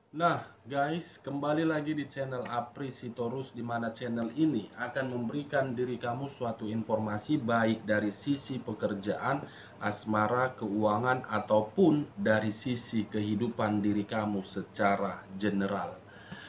Nah, guys, kembali lagi di channel Apri Sitorus, di mana channel ini akan memberikan diri kamu suatu informasi baik dari sisi pekerjaan, asmara, keuangan, ataupun dari sisi kehidupan diri kamu secara general.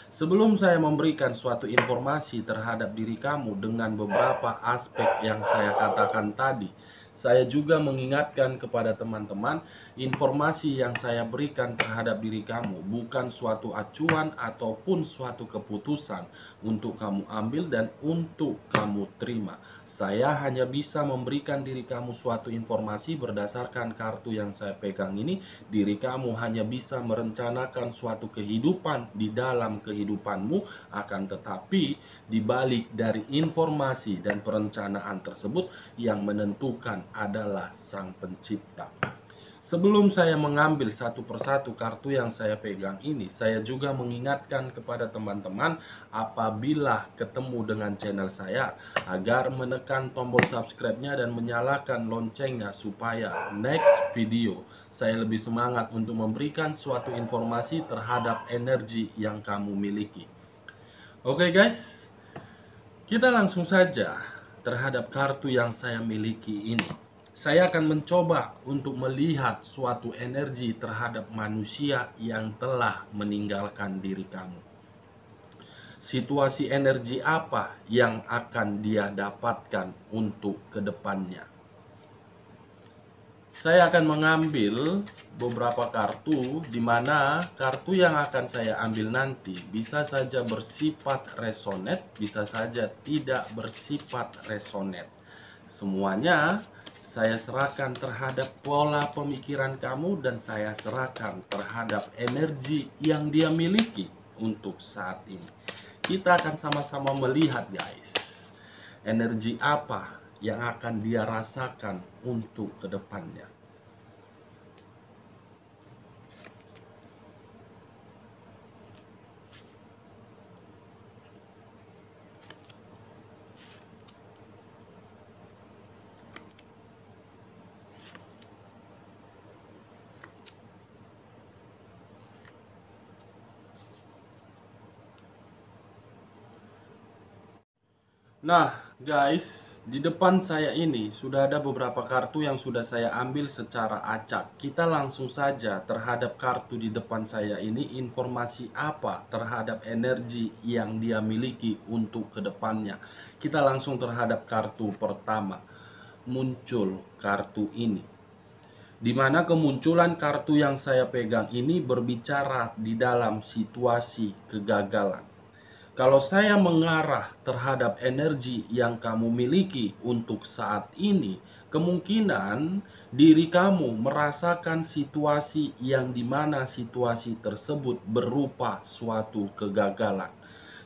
Sebelum saya memberikan suatu informasi terhadap diri kamu dengan beberapa aspek yang saya katakan tadi, saya juga mengingatkan kepada teman-teman, informasi yang saya berikan terhadap diri kamu bukan suatu acuan ataupun suatu keputusan untuk kamu ambil dan untuk kamu terima. Saya hanya bisa memberikan diri kamu suatu informasi berdasarkan kartu yang saya pegang ini. Diri kamu hanya bisa merencanakan suatu kehidupan di dalam kehidupanmu, akan tetapi di balik dari informasi dan perencanaan tersebut yang menentukan adalah Sang Pencipta. Sebelum saya mengambil satu persatu kartu yang saya pegang ini, saya juga mengingatkan kepada teman-teman apabila ketemu dengan channel saya agar menekan tombol subscribe-nya dan menyalakan loncengnya supaya next video saya lebih semangat untuk memberikan suatu informasi terhadap energi yang kamu miliki. Oke guys, kita langsung saja terhadap kartu yang saya miliki ini. Saya akan mencoba untuk melihat suatu energi terhadap manusia yang telah meninggalkan diri kamu. Situasi energi apa yang akan dia dapatkan untuk kedepannya? Saya akan mengambil beberapa kartu, di mana kartu yang akan saya ambil nanti bisa saja bersifat resonate, bisa saja tidak bersifat resonate. Semuanya saya serahkan terhadap pola pemikiran kamu dan saya serahkan terhadap energi yang dia miliki untuk saat ini. Kita akan sama-sama melihat guys, energi apa yang akan dia rasakan untuk kedepannya. Nah, guys, di depan saya ini sudah ada beberapa kartu yang sudah saya ambil secara acak. Kita langsung saja terhadap kartu di depan saya ini, informasi apa terhadap energi yang dia miliki untuk kedepannya. Kita langsung terhadap kartu pertama. Muncul kartu ini, di mana kemunculan kartu yang saya pegang ini berbicara di dalam situasi kegagalan. Kalau saya mengarah terhadap energi yang kamu miliki untuk saat ini, kemungkinan diri kamu merasakan situasi yang dimana situasi tersebut berupa suatu kegagalan.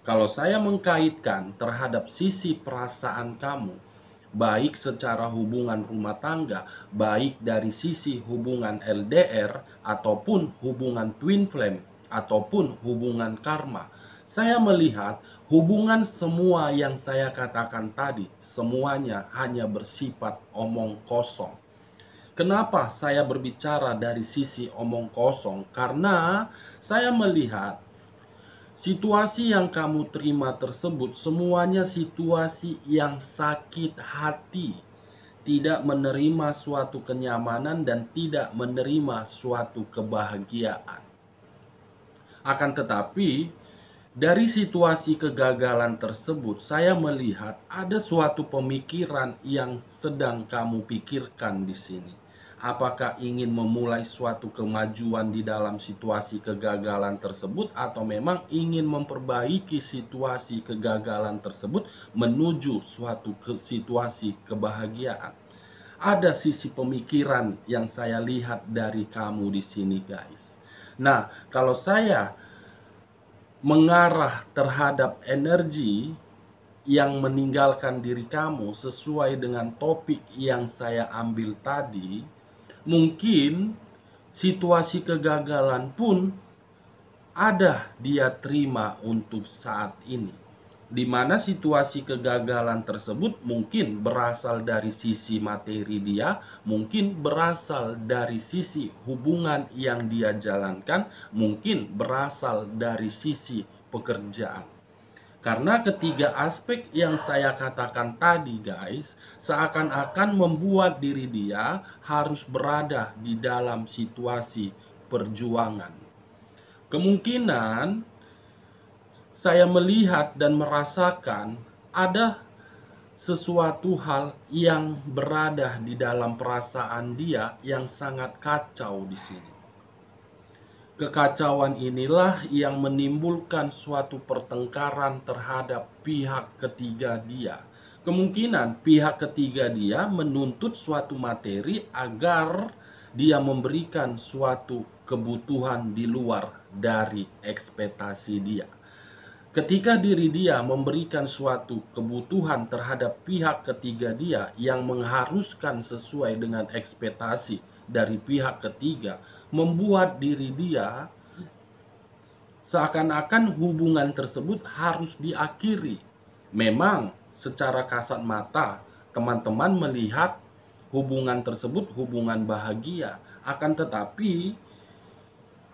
Kalau saya mengkaitkan terhadap sisi perasaan kamu, baik secara hubungan rumah tangga, baik dari sisi hubungan LDR, ataupun hubungan twin flame, ataupun hubungan karma, saya melihat hubungan semua yang saya katakan tadi, semuanya hanya bersifat omong kosong. Kenapa saya berbicara dari sisi omong kosong? Karena saya melihat situasi yang kamu terima tersebut semuanya situasi yang sakit hati, tidak menerima suatu kenyamanan dan tidak menerima suatu kebahagiaan. Akan tetapi, dari situasi kegagalan tersebut, saya melihat ada suatu pemikiran yang sedang kamu pikirkan di sini. Apakah ingin memulai suatu kemajuan di dalam situasi kegagalan tersebut, atau memang ingin memperbaiki situasi kegagalan tersebut menuju suatu situasi kebahagiaan? Ada sisi pemikiran yang saya lihat dari kamu di sini, guys. Nah, kalau saya mengarah terhadap energi yang meninggalkan diri kamu sesuai dengan topik yang saya ambil tadi, mungkin situasi kegagalan pun ada dia terima untuk saat ini. di mana situasi kegagalan tersebut mungkin berasal dari sisi materi dia, mungkin berasal dari sisi hubungan yang dia jalankan, mungkin berasal dari sisi pekerjaan. Karena ketiga aspek yang saya katakan tadi guys, seakan-akan membuat diri dia harus berada di dalam situasi perjuangan. Kemungkinan saya melihat dan merasakan ada sesuatu hal yang berada di dalam perasaan dia yang sangat kacau di sini. Kekacauan inilah yang menimbulkan suatu pertengkaran terhadap pihak ketiga dia. Kemungkinan pihak ketiga dia menuntut suatu materi agar dia memberikan suatu kebutuhan di luar dari ekspektasi dia. Ketika diri dia memberikan suatu kebutuhan terhadap pihak ketiga dia yang mengharuskan sesuai dengan ekspektasi dari pihak ketiga, membuat diri dia seakan-akan hubungan tersebut harus diakhiri. Memang secara kasat mata teman-teman melihat hubungan tersebut hubungan bahagia, akan tetapi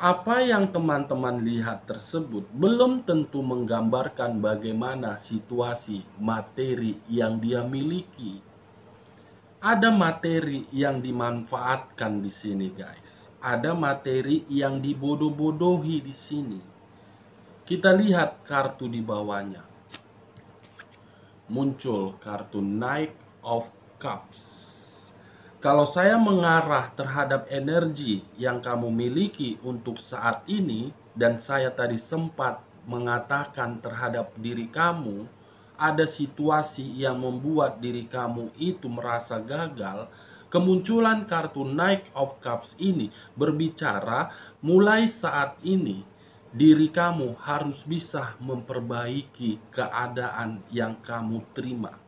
apa yang teman-teman lihat tersebut belum tentu menggambarkan bagaimana situasi materi yang dia miliki. Ada materi yang dimanfaatkan di sini, guys. Ada materi yang dibodoh-bodohi di sini. Kita lihat kartu di bawahnya. Muncul kartu Knight of Cups. Kalau saya mengarah terhadap energi yang kamu miliki untuk saat ini, dan saya tadi sempat mengatakan terhadap diri kamu, ada situasi yang membuat diri kamu itu merasa gagal, kemunculan kartu Knight of Cups ini berbicara mulai saat ini, diri kamu harus bisa memperbaiki keadaan yang kamu terima.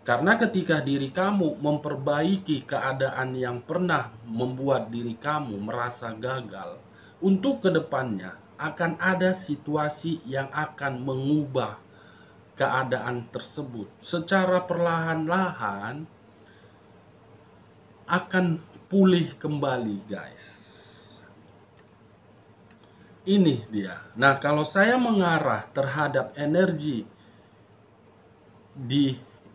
Karena ketika diri kamu memperbaiki keadaan yang pernah membuat diri kamu merasa gagal, untuk kedepannya akan ada situasi yang akan mengubah keadaan tersebut. Secara perlahan-lahan akan pulih kembali, guys. Ini dia. Nah, kalau saya mengarah terhadap energi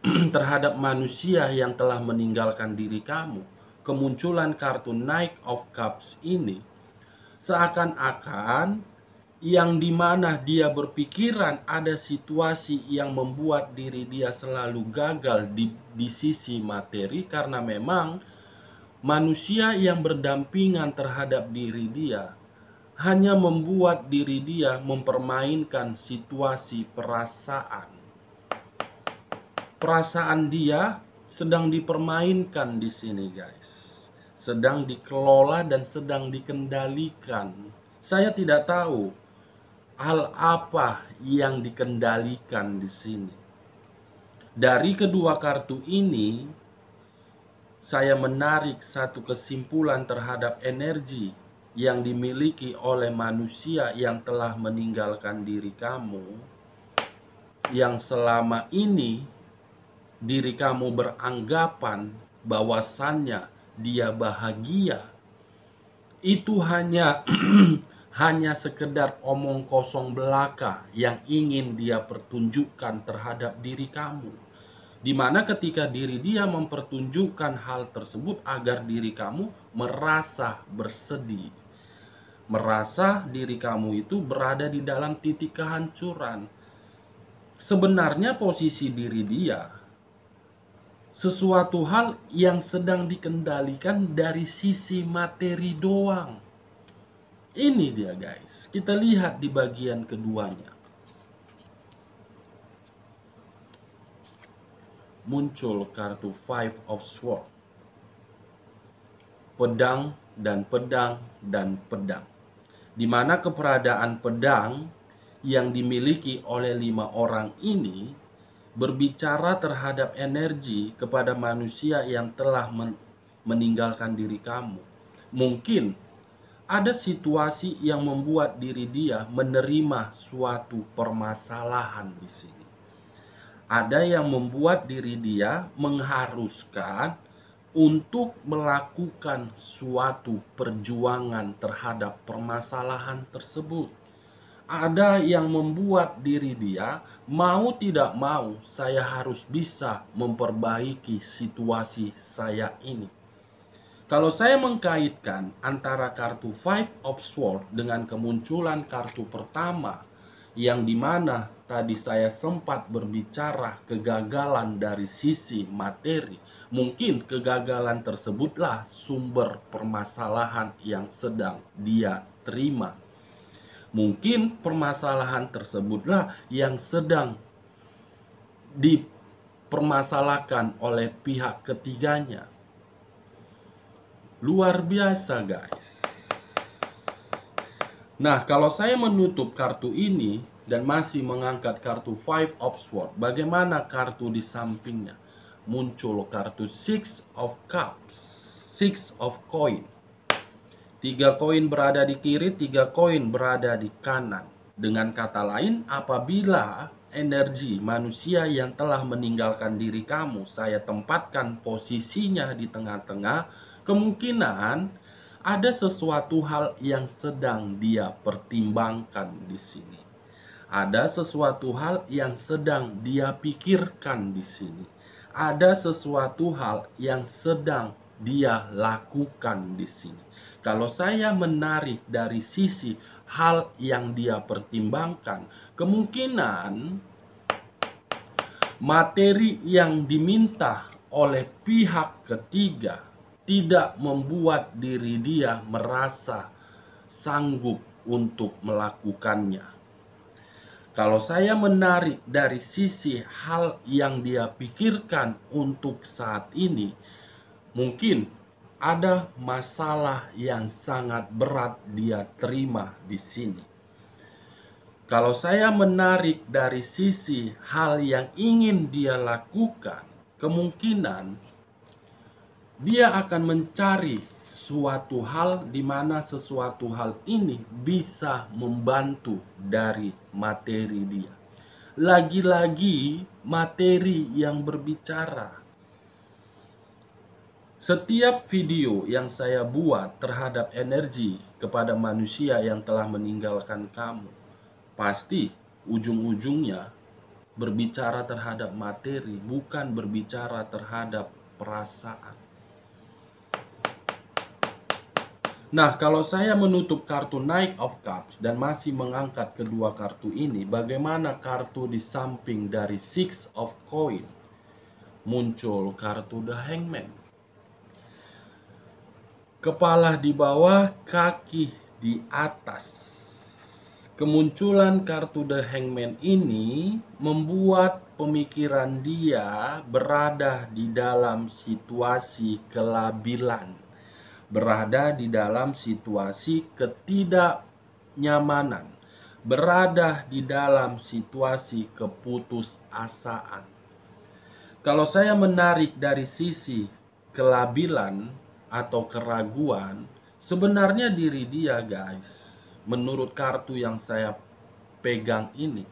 terhadap manusia yang telah meninggalkan diri kamu, kemunculan kartu Knight of Cups ini seakan-akan yang dimana dia berpikiran ada situasi yang membuat diri dia selalu gagal di sisi materi, karena memang manusia yang berdampingan terhadap diri dia hanya membuat diri dia mempermainkan situasi perasaan. Perasaan dia sedang dipermainkan di sini, guys. Sedang dikelola dan sedang dikendalikan. Saya tidak tahu hal apa yang dikendalikan di sini. Dari kedua kartu ini, saya menarik satu kesimpulan terhadap energi yang dimiliki oleh manusia yang telah meninggalkan diri kamu, yang selama ini diri kamu beranggapan bahwasannya dia bahagia. Itu hanya hanya sekedar omong kosong belaka yang ingin dia pertunjukkan terhadap diri kamu. Dimana ketika diri dia mempertunjukkan hal tersebut agar diri kamu merasa bersedih, merasa diri kamu itu berada di dalam titik kehancuran. Sebenarnya posisi diri dia sesuatu hal yang sedang dikendalikan dari sisi materi doang. Ini dia, guys. Kita lihat di bagian keduanya. Muncul kartu Five of Swords. Pedang dan pedang dan pedang. Di mana keberadaan pedang yang dimiliki oleh 5 orang ini berbicara terhadap energi kepada manusia yang telah meninggalkan diri kamu. Mungkin Ada situasi yang membuat diri dia menerima suatu permasalahan di sini. Ada yang membuat diri dia mengharuskan untuk melakukan suatu perjuangan terhadap permasalahan tersebut. Ada yang membuat diri dia mau tidak mau saya harus bisa memperbaiki situasi saya ini. Kalau saya mengkaitkan antara kartu Five of Swords dengan kemunculan kartu pertama, yang dimana tadi saya sempat berbicara kegagalan dari sisi materi, mungkin kegagalan tersebutlah sumber permasalahan yang sedang dia terima. Mungkin permasalahan tersebutlah yang sedang dipermasalahkan oleh pihak ketiganya. Luar biasa, guys. Nah, kalau saya menutup kartu ini dan masih mengangkat kartu Five of Swords, bagaimana kartu di sampingnya? Muncul kartu Six of Cups, Six of Coin. 3 koin berada di kiri, 3 koin berada di kanan. Dengan kata lain, apabila energi manusia yang telah meninggalkan diri kamu, saya tempatkan posisinya di tengah-tengah, kemungkinan ada sesuatu hal yang sedang dia pertimbangkan di sini. Ada sesuatu hal yang sedang dia pikirkan di sini. Ada sesuatu hal yang sedang dia lakukan di sini. Kalau saya menarik dari sisi hal yang dia pertimbangkan, kemungkinan materi yang diminta oleh pihak ketiga tidak membuat diri dia merasa sanggup untuk melakukannya. Kalau saya menarik dari sisi hal yang dia pikirkan untuk saat ini, mungkin ada masalah yang sangat berat dia terima di sini. Kalau saya menarik dari sisi hal yang ingin dia lakukan, kemungkinan dia akan mencari suatu hal di mana sesuatu hal ini bisa membantu dari materi dia. Lagi-lagi materi yang berbicara. Setiap video yang saya buat terhadap energi kepada manusia yang telah meninggalkan kamu, pasti ujung-ujungnya berbicara terhadap materi, bukan berbicara terhadap perasaan. Nah, kalau saya menutup kartu Knight of Cups dan masih mengangkat kedua kartu ini, bagaimana kartu di samping dari Six of Coin? Muncul kartu The Hangman. Kepala di bawah, kaki di atas. Kemunculan kartu The Hangman ini membuat pemikiran dia berada di dalam situasi kelabilan. Berada di dalam situasi ketidaknyamanan, berada di dalam situasi keputusasaan. Kalau saya menarik dari sisi kelabilan atau keraguan, sebenarnya diri dia, guys, menurut kartu yang saya pegang ini,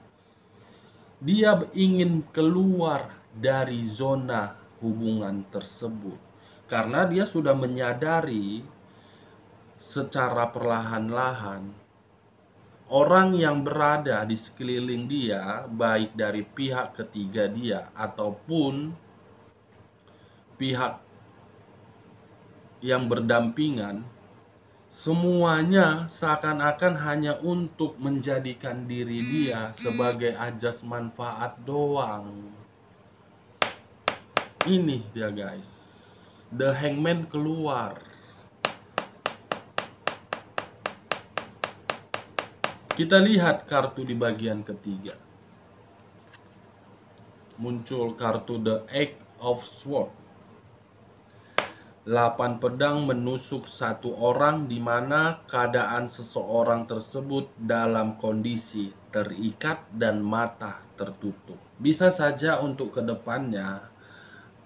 dia ingin keluar dari zona hubungan tersebut. Karena dia sudah menyadari secara perlahan-lahan orang yang berada di sekeliling dia, baik dari pihak ketiga dia ataupun pihak yang berdampingan, semuanya seakan-akan hanya untuk menjadikan diri dia sebagai ajas manfaat doang. Ini dia, guys. The Hangman keluar. Kita lihat kartu di bagian ketiga. Muncul kartu The Eight of Swords. 8 pedang menusuk satu orang, di mana keadaan seseorang tersebut dalam kondisi terikat dan mata tertutup. Bisa saja untuk kedepannya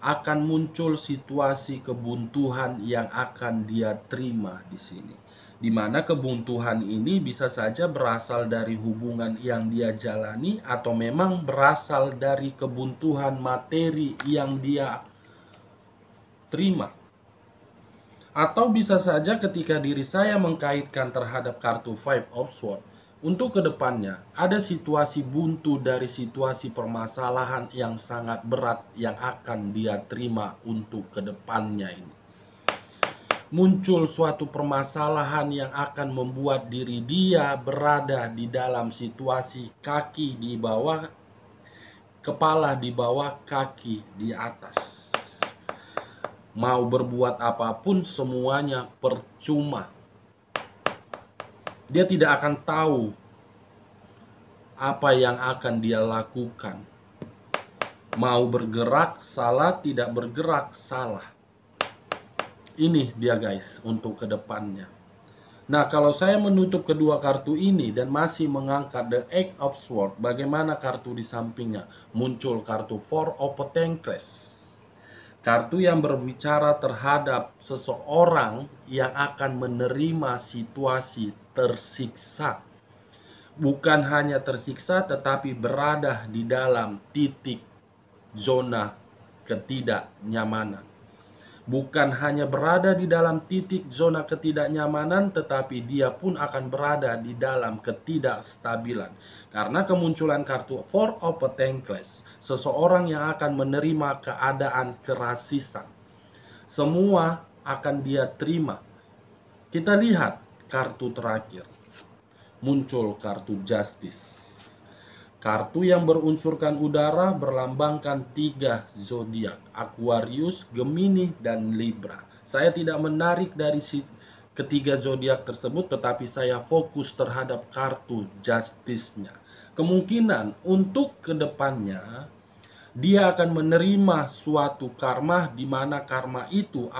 akan muncul situasi kebuntuan yang akan dia terima di sini. di mana kebuntuan ini bisa saja berasal dari hubungan yang dia jalani atau memang berasal dari kebuntuan materi yang dia terima. Atau bisa saja ketika diri saya mengkaitkan terhadap kartu Five of Swords, untuk kedepannya ada situasi buntu dari situasi permasalahan yang sangat berat yang akan dia terima untuk kedepannya ini. Muncul suatu permasalahan yang akan membuat diri dia berada di dalam situasi kaki di bawah, kepala di bawah, kaki di atas. Mau berbuat apapun semuanya percuma. Dia tidak akan tahu apa yang akan dia lakukan. Mau bergerak salah, tidak bergerak salah. Ini dia guys untuk kedepannya. Nah, kalau saya menutup kedua kartu ini dan masih mengangkat The Eight of Swords, bagaimana kartu di sampingnya? Muncul kartu Four of Pentacles. Kartu yang berbicara terhadap seseorang yang akan menerima situasi tersiksa. Bukan hanya tersiksa, tetapi berada di dalam titik zona ketidaknyamanan. Bukan hanya berada di dalam titik zona ketidaknyamanan, tetapi dia pun akan berada di dalam ketidakstabilan. Karena kemunculan kartu Four of Pentacles, seseorang yang akan menerima keadaan kerasisan. Semua akan dia terima. Kita lihat kartu terakhir. Muncul kartu Justice. Kartu yang berunsurkan udara berlambangkan 3 zodiak, Aquarius, Gemini, dan Libra. Saya tidak menarik dari ketiga zodiak tersebut, tetapi saya fokus terhadap kartu Justice-nya. Kemungkinan untuk kedepannya dia akan menerima suatu karma, di mana karma itu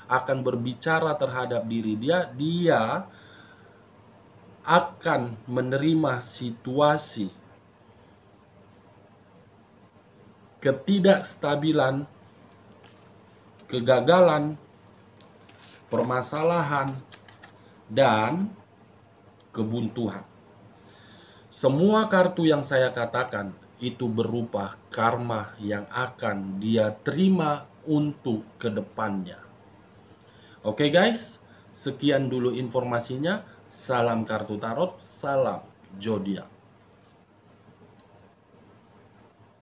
akan berbicara terhadap diri dia. Dia akan menerima situasi ketidakstabilan, kegagalan, permasalahan, dan kebuntuan. Semua kartu yang saya katakan itu berupa karma yang akan dia terima untuk kedepannya. Oke guys, sekian dulu informasinya. Salam kartu tarot, salam zodiak.